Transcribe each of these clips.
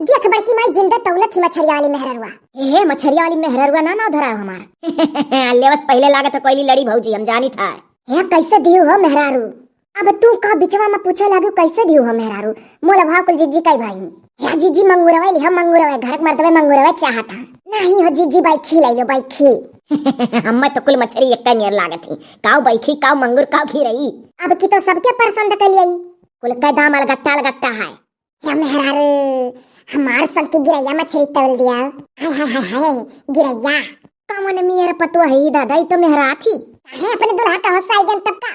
देख बड़की माई जिंदा तौलत थी मछरिया वाली मेहररुआ। ए मछरिया वाली मेहररुआ ना धरा हमार। ले बस पहले लागत कोई लड़ी भौजी हम जानी था। हे कैसे दियो हो मेहरारू? अब तू का बिचवा में पूछे लागू कैसे दियो हो मेहरारू? मोला भाव कुल जीजी कई भाई। हे जीजी मंगुरवे लिहा मंगुरवे घर के मर्दवे मंगुरवे चाहत था। नहीं हो जीजी बाई खी लाइयो बाई खी। हम तो कुल मछरी एक नियर लागत थी। काऊ बाई खी काऊ मंगुर काऊ खी रही। अब की तो सबके पसंद कर लिया कुल का दाम अलगट्टा लगट्टा है। या मेहरारू हमार संग की गिरैया मछली तौल दिया। हाय हाय हाय हाय गिरैया कौन मेरा पतो है दादा ये तो मेहरा थी। है अपने दुल्हा का साइगन तब का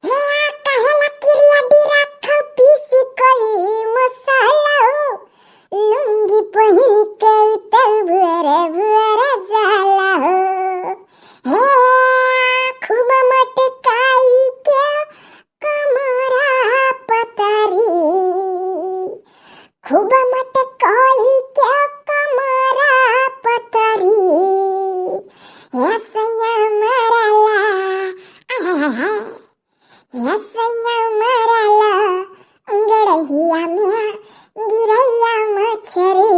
हे कहे लकीरिया दी रखो पीसी कोई मसाला लुंगी पहिन के उतर भुरे भुरे जाला हे खूब मटकाई के कमरा पतारी खूब मटकाई के कमरा पतारी हे सैया मराला आहा हे सैया मराला गड़हिया में गिरैया मछरी।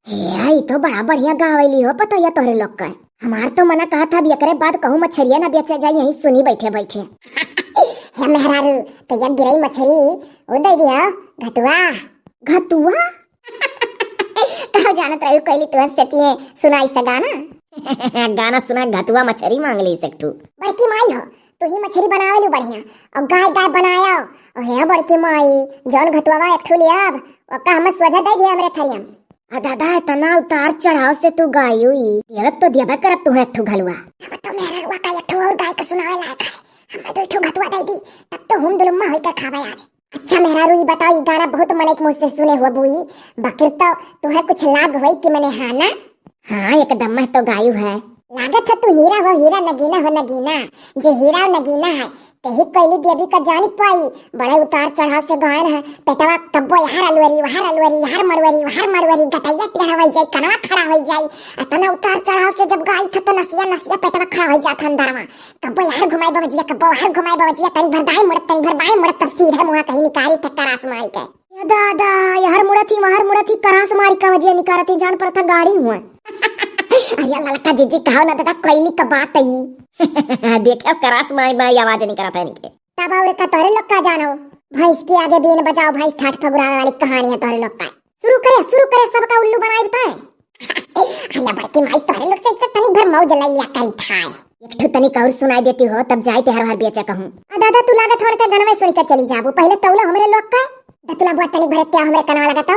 हे आई तो बड़ा बढ़िया गावली हो पता या तोरे लोग का। हमार तो मना कहा था एकरे बाद कहूँ मछरिया ना बेचा जाए यहीं सुनी बैठे बैठे। हे मेहरारू तो या गिरई मछरी वो दे दिया घटुआ घटुआ। कहो जानत रही कैली तुहन सेतिए सुनाई सा गाना। गाना सुना घटुआ मछरी मांग ली सकटू। बड़की माई हो तू ही मछली बनावेलू बढ़िया और गाय गाय बनाया और हे बड़की माई जौन घटुआ एक ठो लियाब और का हम सोझा दे दिया हमरे थरियम। आ दादा इतना उतार चढ़ाव से तू गाय हुई देवत तो दिया करब तू एक ठो घलवा। अब तो मेरा रुआ का एक ठो और गाय का सुनावे लायक है। हम दो ठो घटुआ दे दी तब तो हम दुलम्मा होई के खावे आज। अच्छा मेहरारू ये बताओ ये गाना बहुत मन मुंह से सुने हुआ बुई बकर तो तुम्हें कुछ लाभ हुई कि मैंने हाँ ना? हाँ एकदम मैं तो गायु है। लागत है तू हीरा हो हीरा नगीना हो नगीना जे हीरा नगीना है तही कोयली देवी का जानी पाई बड़े उतार चढ़ाव से गायन है पेटवा तब्बो यार अलवरी यार मरवरी गटैया टेढ़ा हो जाई कनवा खड़ा हो जाई अतना उतार चढ़ाव से जब गाई था तो नसिया पेटवा खड़ा हो जाता अंदरवा कब्बो यार घुमाई बवजिया कब्बो यार घुमाई बवजिया तनी भर दाई मुड़त तनी भर बाई मुड़त तब सीधा मुंह कहीं निकारी तक करास मारी के या दादा यार मुड़त थी करास मारी का वजिया निकारती जान पर था गाड़ी हुआ। अरे ललका जीजी कहो ना दादा कोयली का बात है। देखो करास माई माई आवाज नहीं करता इनके तब और का तोरे लोग का जानो भैंस के आगे बीन बजाओ भैंस ठाठ फगुरावे वाली कहानी है तोरे लोग का। शुरू करे सबका उल्लू बनाई बताए। अल्लाह बड़की माई तोरे लोग से तनी भर मौज लइया करी थाए एक ठो तनी और सुनाई देती हो तब जाई ते हर बेचा कहूं। दादा तू लागत होर के गनवे सुन के चली जाबू पहले तौला हमरे लोग का दतला बुआ तनी भरते हमरे कनवा लगाता।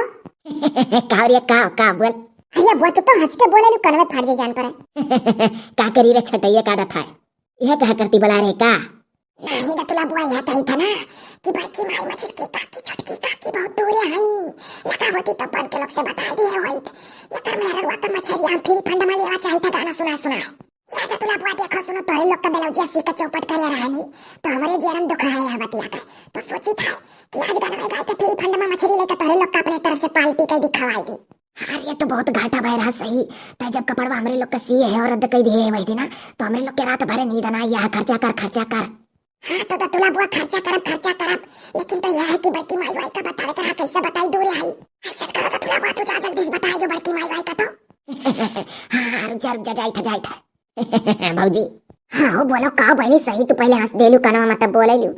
कावरिया का बोल अरे बुआ तो हंस के बोले लू कनवे फाड़ जान पर का करी रे छटैया का दथा यह कहा करती बला रे का नहीं दतला बुआ यह कही था ना कि बड़की माई मछली की काकी छोटकी काकी बहुत दूर है लगा होती तो बन के लोग से बता दिए होई ये कर मेरा रुआ का मछली हम फिर फंड में लेवा चाहिए था गाना सुना या दतला बुआ देखो सुनो तोरे लोग का बेलौजिया सी का चौपट करे रहा नहीं तो हमारे जेरम दुख है यह बतिया के तो सोची था कि आज गाना में गाय के फिर फंड में मछली लेकर तोरे लोग का अपने तरफ से पाल्टी के दिखावाएगी। हाँ ये तो बहुत घाटा भय रहा सही तय जब कपड़वा हमरे लोग का सी है और रद्द कई दिए है वही ना तो हमरे लोग के रात भरे नींद ना यह खर्चा कर। हाँ तो दतुला बुआ खर्चा करब लेकिन तो यह है कि बड़की माई वाई का बतावे कर कैसे बताई दूर आई ऐसा करो दतुला बुआ तू जा जल्दी से बताए जो बड़की माई वाई का तो। हाँ रुक जा जाई था भौजी हाँ बोलो का बहनी सही तू पहले हंस देलू कनवा मतलब बोले लू।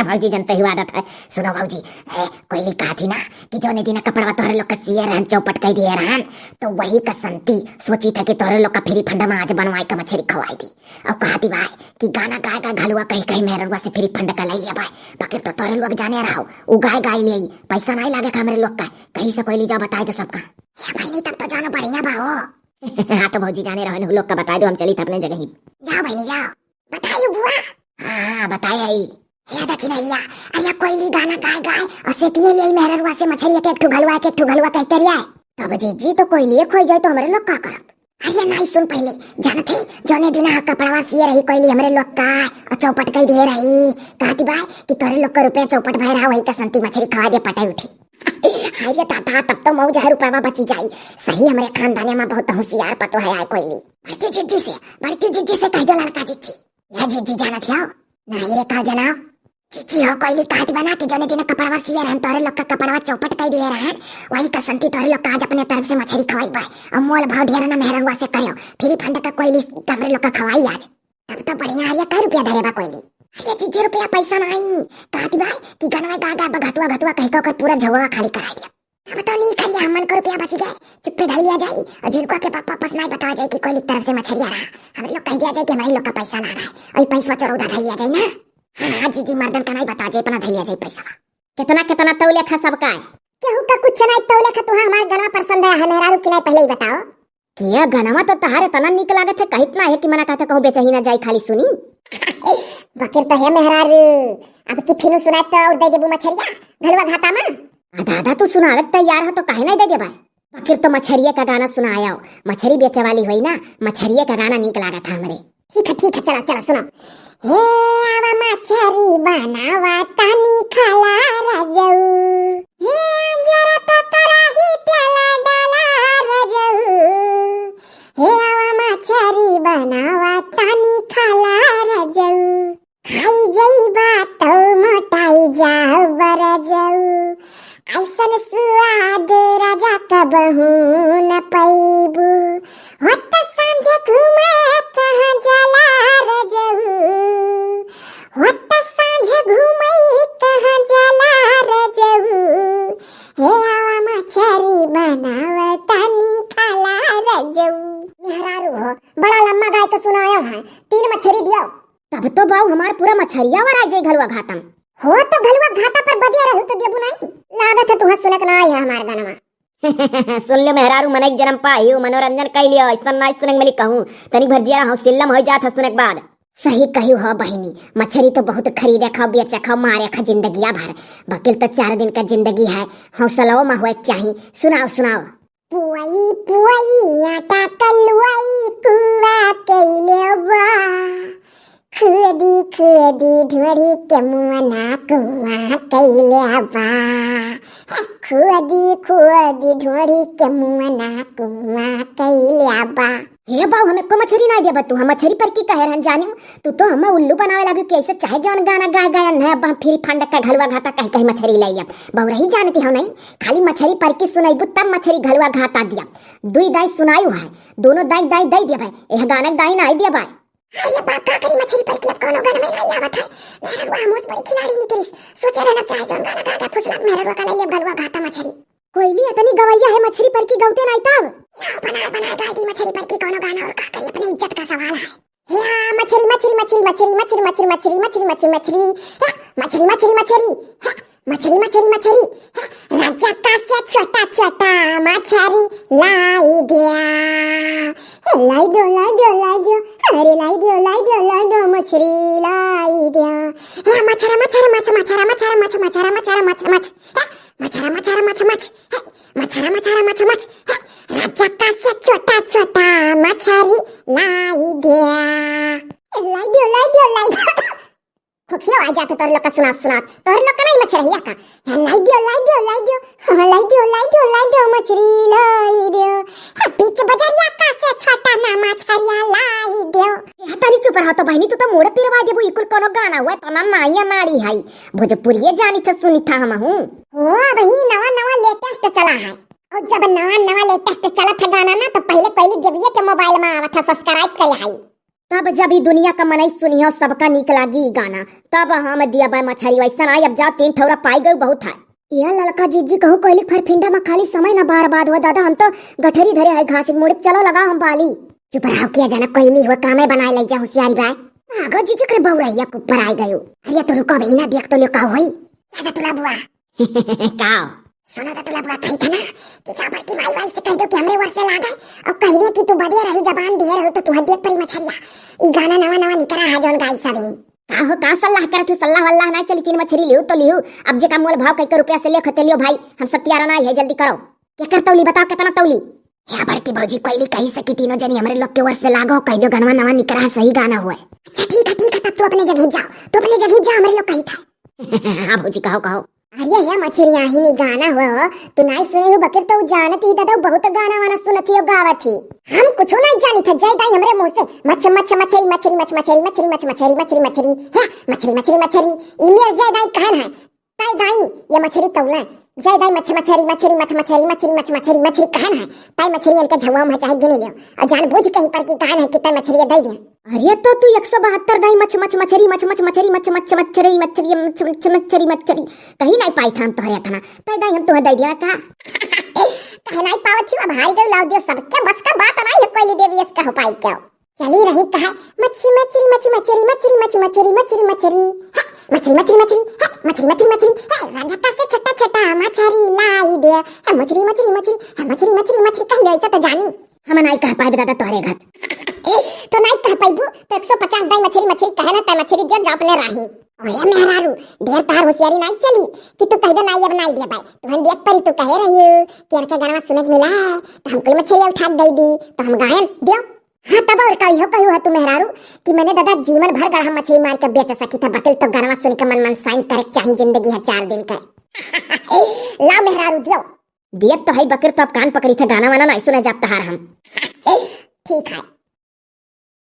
भौजी जनते ही आदत है सुनो भौजी कोयली कहा थी ना कि जो ने दिन कपड़वा तोहरे लोग का सिए रहन चौपट कई दिए रहन तो वही का संती सोची था कि तोहरे लोग का फ्री फंड में आज बनवाई का मछली खवाई थी और कहा थी भाई कि गाना गाय घलुआ कहीं मेरे से फ्री फंड का लई भाई बाकी तो तोहरे लोग जाने रहो वो गाय ले पैसा नहीं लागे मेरे लोग का कहीं से कोयली जाओ बताए दो सबका भाई नहीं तब तो जाना बढ़िया भाव। हाँ तो भौजी जाने रहो लोग का बता दो हम चली थे अपने जगह ही जाओ बहनी जाओ बताइयो बुआ। हाँ बताया ही या देखी नहीं या अरे कोयली गाना गाय और सेतिए यही मेहररुआ से मछली के एक ठो घलवा कहते रिया तब जीजी तो कोयली खोई जाए तो हमारे लोग का करब। अरे नहीं सुन पहले जानते जौने दिन कपड़वा सिए रही कोयली हमरे लोग का और चौपट कई दे रही कहती भाई कि तोरे लोग का रुपया चौपट भय रहा वही का संती मछली खवा दे पटाई उठी। अरे ताता तब तो मौज है रुपया बची जाई सही हमारे खानदान में बहुत होशियार पतो है आए कोयली बड़की जिज्जी से कह दो लड़का जिज्जी या जिज्जी जाना थियो नहीं रे का जनाब चिची हो कोई काट बना के जोने दिन कपड़वा सिया रहन तोरे लोग का कपड़वा चौपट कई दिए रहन वही का संती तोरे लोग का आज अपने तरफ से मछली खवाई बा और मोल भाव ढेर ना मेहरंगवा से कहियो फिर फंड का कोई तमरे लोग का खवाई आज तब तो बढ़िया हरिया का रुपया धरे बा कोई अरे चिची रुपया पैसा नहीं कहती बा कि गनवा गागा बघतवा घतवा कह के ओकर पूरा झगवा खाली करा दिया अब तो नहीं करिया हमन को रुपया बच गए चुप्पे धई लिया जाई और जिनको के पापा वापस नहीं बता जाए कि कोई तरफ से मछली आ रहा हम लोग कह दिया जाए कि हमारे लोग का पैसा ला रहा है और पैसा चरौदा धई लिया जाए ना। हाँ जी मर्दन का नहीं बता जाए अपना धैया जाए पैसा कितना कितना तौले खा सबका है केहू का कुछ नहीं तौले खा तुहा हमार गनवा पसंद है मेहरारू की नहीं पहले ही बताओ किया गनवा तो तहारे तना निक लागत है कहित ना है कि मना कहते कहूं बेचही ना जाई खाली सुनी बकर तो है मेहरारू अब की फिनु सुना तो और दे देबू मछरिया घलवा घाटा में दादा तू सुनावत तैयार हो तो काहे नहीं दे दे भाई बकर तो मछरिया का गाना सुनाया मछरी बेचे वाली हुई ना मछरिया का गाना निक लागत था हमरे ठीक है चलो चलो सुनो हे आवा मछरी बनावा तानी खाला रजऊ हे जरा तो तोरा ही प्याला डाला रजऊ हे आवा मछरी बनावा तानी खाला रजऊ खाई जईबा तो मोटाई जाओ बरजऊ ऐसन सुआद राजा कबहू न पैबू होत सांझ घूमे कहाँ जाला रजऊ होत सांझ घूमे कहाँ जाला रजऊ हे आवा मछरी बनावा तानी खाला रजऊ मेहरारू हो बड़ा लम्बा गाय तो सुनाया है 3 मछरी दियो तब तो बाऊ हमार पूरा मछरिया वर आ जाए घलवा घाटम हो तो घलवा घाटा पर बदिया रहू तो देबू नहीं लागत है तुहा सुनक ना है हमार गनमा सुन ले मेहरारू मन एक जन्म पाई मनोरंजन कर लियो ऐसा ना सुनक मिली कहूं तनी भरजिया हूं सिल्लम हो जात है सुनक बाद सही कहियो हो बहिनी मछली तो बहुत खरीदे खाओ बेचे खाओ मारे खा जिंदगिया भर बकिल तो 4 दिन का जिंदगी है हौसला में हुए चाहिए सुनाओ पुआई पुआई आटा कलवाई कुआ कैले बा खुदी ढोरी के मुना कुआ कैले बा खुदी ढोरी के मुना कुआ कैले बा हे बाऊ हमें को मछली ना देबा तू हम मछली पर की कहे रहन जानी तू तो हम उल्लू बनावे लागे कैसे चाहे जान गाना गाया न बा फिर फंड का घलवा घाटा कह मछली लइया बाऊ रही जानती हो नहीं खाली मछली पर की सुनाइबू तब मछली घलवा घाटा दिया दुई दाई सुनायु है दोनों दाई दे दिया भाई एह गाना दाई ना दिया भाई ये बात का करी मछली पर की अब कोनो गाना में नहीं आवत है मेरा वो हमोस बड़ी खिलाड़ी निकली सोचे रहना चाहे जान गाना गा फुसला मेरा वो का लइया घलवा घाटा मछली कोयली इतनी गवैया है मछली पर की गवते नहीं तब बना गाड़ी मछली पर की कोनो गाना और का करी अपनी इज्जत का सवाल है या मछली राजा का से छोटा मछली लाई दिया लाई दो अरे लाई दो मछली लाई दिया या मछ राजा का से छोटा मछली लाई दिया खुखियो आ जाते तोर लोग का सुना तोर लोग का नहीं मछरिया का लाई दियो मछली लाई दियो बीच बजरिया का से छोटा ना मछरिया लाई दियो या तनी चुप रहो तो बहनी तू तो मोड़ पिरवा देबू इकुल कोनो गाना हुआ तना नाइया नाड़ी है भोजपुरिये जानी था सुनी था हम हूं ओ वही नवा लेटेस्ट चला है और जब नवा लेटेस्ट चला था गाना ना तो पहले देविए के मोबाइल में आवा था सब्सक्राइब कर है तब जब ई दुनिया का मनई सुनियो सबका निक लागी गाना तब हम दिया बा मछरी वैसा आई अब जा 3 ठौरा पाई गई बहुत है ये ललका जीजी कहू कोइली फरफिंडा में खाली समय ना बर्बाद हो दादा हम तो गठरी धरे है घास मोड़ चलो लगा हम बाली चुप रहो किया जाना कोइली हो कामे बनाए ले जा होशियारी भाई आगो जीजी करे बौरैया के ऊपर आई गयो अरे तो रुको भाई ना देख तो लो का होई या तुला बुआ काओ सुनो तो तुला बुआ कही था ना कि चाबर की माई से कह दो कि हमरे वर्ष ला गए और कह दे कि तू बढ़िया रही जबान दिए रहो तो तू देख परी मछरिया ई गाना नवा निकला है जोन गाई सभी का सलाह करे तू सलाह वल्लाह ना चली 3 मछली लियो तो लियो अब जे का मोल भाव कई रुपया से ले खते लियो भाई हम सब तैयार ना है जल्दी करो क्या कर तौली बताओ कितना तौली या बड़की भौजी कोइली कही सकी तीनों जनी हमरे लोग के वर्ष से लागो कह दो गाना नवा निकला है सही गाना हुआ अच्छा ठीक है तब तू अपने जगह जाओ हमरे लोग कही था हां भौजी कहो अरे या मछरिया ही नहीं गाना हुआ तू नहीं सुने हो बकर तो जानती दादा बहुत गाना वाना सुनती हो गावती हम कुछ नहीं जानी था जय दाई हमरे मुंह से मछ मछ मछरी मछरी मछ मछरी मछरी मछ मछरी मछरी मछरी है मछरी मछरी मछरी ईमेल जय दाई कहन है ताई दाई ये मछरी तौला जय दाई मछ मछरी मछरी मछ मछरी मछरी मछ मछरी मछरी कहन है ताई मछरी इनके झवा में चाहे गिने लियो और जान बुझ कहीं पर की कहन है कि ताई मछरी दे दे। अरे तो तू 172 दाई मछ मछ मछरी मछ मछ मछरी मछ मछ मछरी मछरी मछ मछ मछरी मछरी कहीं नहीं पाई था हम तोहरे तना ताई दाई हम तोह दे दिया का कह नहीं पावत थी भारी गई लाव दियो सबके बस का बात नहीं है कोई देवी इसका हो पाई क्या चली रही कहा मछली मछली मछली मछली मछली मछली मछली मछली मछली मछली मछली मछली मछली मछली मछली रंजता से छोटा छोटा मछली लाई दे मछली मछली मछली मछली मछली मछली कहीं ऐसा तो जानी हम नहीं कह पाए दादा तोहरे घर तो नहीं कह पाइबू तो 150 दाई मछली मछली कहना ता मछली जो अपने राही ओए मेहरारू ढेर तार होशियारी नहीं चली कि तू कह दे नहीं अब नहीं दे भाई तुहन देख पर तू कहे रही कि इनका गाना सुने को मिला है तो हमको मछली उठा दे दी तो हम गायन दियो। हाँ तब और कही हो तू मेहरारू कि मैंने दादा जीवन भर गढ़ा मछली मार कर बेच सकी था बकल तो गाना सुन के मन साइन करे चाहिए जिंदगी है 4 दिन का ला मेहरारू दियो दियत तो है बकर तो अब कान पकड़ी थे गाना वाना नहीं सुने जाता हार हम ठीक है।